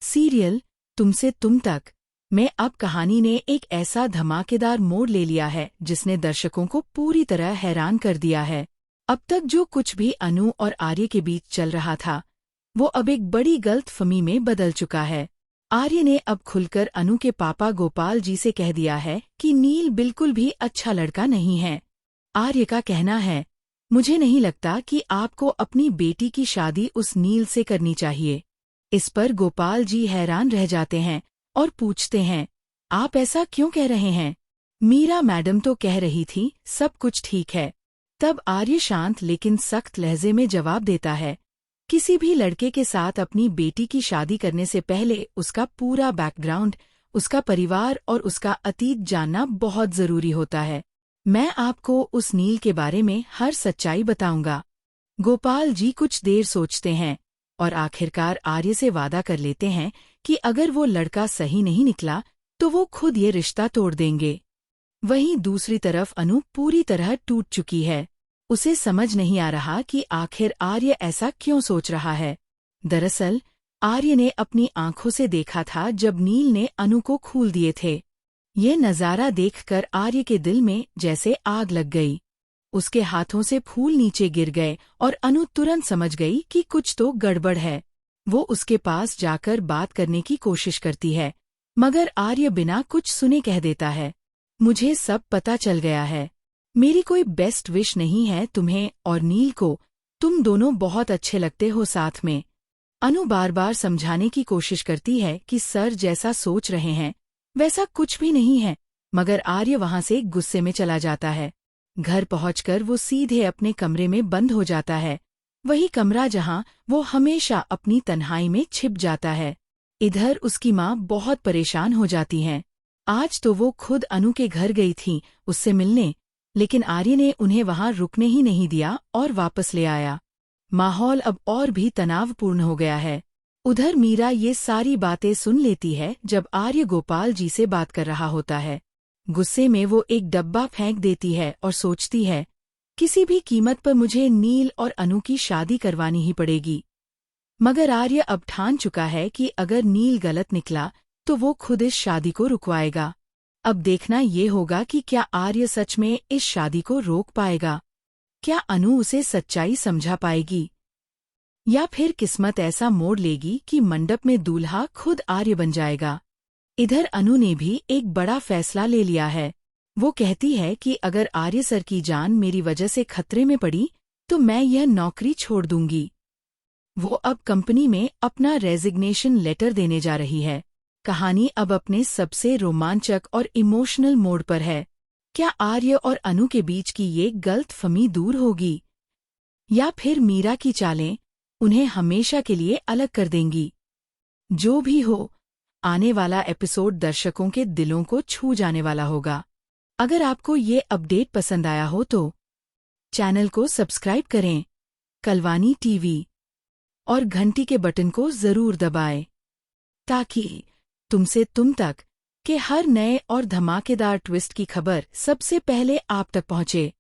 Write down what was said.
Serial तुमसे तुम तक में अब कहानी ने एक ऐसा धमाकेदार मोड़ ले लिया है जिसने दर्शकों को पूरी तरह हैरान कर दिया है। अब तक जो कुछ भी अनु और आर्य के बीच चल रहा था वो अब एक बड़ी गलतफहमी में बदल चुका है। आर्य ने अब खुलकर अनु के पापा गोपाल जी से कह दिया है कि नील बिल्कुल भी अच्छा लड़का नहीं है। आर्य का कहना है, मुझे नहीं लगता कि आपको अपनी बेटी की शादी उस नील से करनी चाहिए। इस पर गोपाल जी हैरान रह जाते हैं और पूछते हैं, आप ऐसा क्यों कह रहे हैं? मीरा मैडम तो कह रही थी सब कुछ ठीक है। तब आर्य शांत लेकिन सख्त लहजे में जवाब देता है, किसी भी लड़के के साथ अपनी बेटी की शादी करने से पहले उसका पूरा बैकग्राउंड, उसका परिवार और उसका अतीत जानना बहुत जरूरी होता है। मैं आपको उस नील के बारे में हर सच्चाई बताऊंगा। गोपाल जी कुछ देर सोचते हैं और आखिरकार आर्य से वादा कर लेते हैं कि अगर वो लड़का सही नहीं निकला तो वो खुद ये रिश्ता तोड़ देंगे। वहीं दूसरी तरफ अनु पूरी तरह टूट चुकी है। उसे समझ नहीं आ रहा कि आखिर आर्य ऐसा क्यों सोच रहा है। दरअसल आर्य ने अपनी आंखों से देखा था जब नील ने अनु को खूल दिए थे। ये नज़ारा देखकर आर्य के दिल में जैसे आग लग गई। उसके हाथों से फूल नीचे गिर गए और अनु तुरंत समझ गई कि कुछ तो गड़बड़ है। वो उसके पास जाकर बात करने की कोशिश करती है, मगर आर्य बिना कुछ सुने कह देता है, मुझे सब पता चल गया है। मेरी कोई बेस्ट विश नहीं है तुम्हें और नील को, तुम दोनों बहुत अच्छे लगते हो साथ में। अनु बार बार समझाने की कोशिश करती है कि सर जैसा सोच रहे हैं वैसा कुछ भी नहीं है, मगर आर्य वहां से गुस्से में चला जाता है। घर पहुंचकर वो सीधे अपने कमरे में बंद हो जाता है, वही कमरा जहां वो हमेशा अपनी तन्हाई में छिप जाता है। इधर उसकी माँ बहुत परेशान हो जाती हैं। आज तो वो खुद अनु के घर गई थीं उससे मिलने, लेकिन आर्य ने उन्हें वहां रुकने ही नहीं दिया और वापस ले आया। माहौल अब और भी तनावपूर्ण हो गया है। उधर मीरा ये सारी बातें सुन लेती है जब आर्य गोपाल जी से बात कर रहा होता है। गुस्से में वो एक डब्बा फेंक देती है और सोचती है, किसी भी कीमत पर मुझे नील और अनु की शादी करवानी ही पड़ेगी। मगर आर्य अब ठान चुका है कि अगर नील गलत निकला तो वो खुद इस शादी को रुकवाएगा। अब देखना ये होगा कि क्या आर्य सच में इस शादी को रोक पाएगा। क्या अनु उसे सच्चाई समझा पाएगी, या फिर किस्मत ऐसा मोड़ लेगी कि मंडप में दूल्हा खुद आर्य बन जाएगा। इधर अनु ने भी एक बड़ा फैसला ले लिया है। वो कहती है कि अगर आर्य सर की जान मेरी वजह से खतरे में पड़ी तो मैं यह नौकरी छोड़ दूंगी। वो अब कंपनी में अपना रेजिग्नेशन लेटर देने जा रही है। कहानी अब अपने सबसे रोमांचक और इमोशनल मोड़ पर है। क्या आर्य और अनु के बीच की ये गलतफहमी दूर होगी, या फिर मीरा की चालें उन्हें हमेशा के लिए अलग कर देंगी? जो भी हो, आने वाला एपिसोड दर्शकों के दिलों को छू जाने वाला होगा। अगर आपको ये अपडेट पसंद आया हो तो चैनल को सब्सक्राइब करें, कलवानी टीवी, और घंटी के बटन को जरूर दबाएं ताकि तुमसे तुम तक के हर नए और धमाकेदार ट्विस्ट की खबर सबसे पहले आप तक पहुंचे।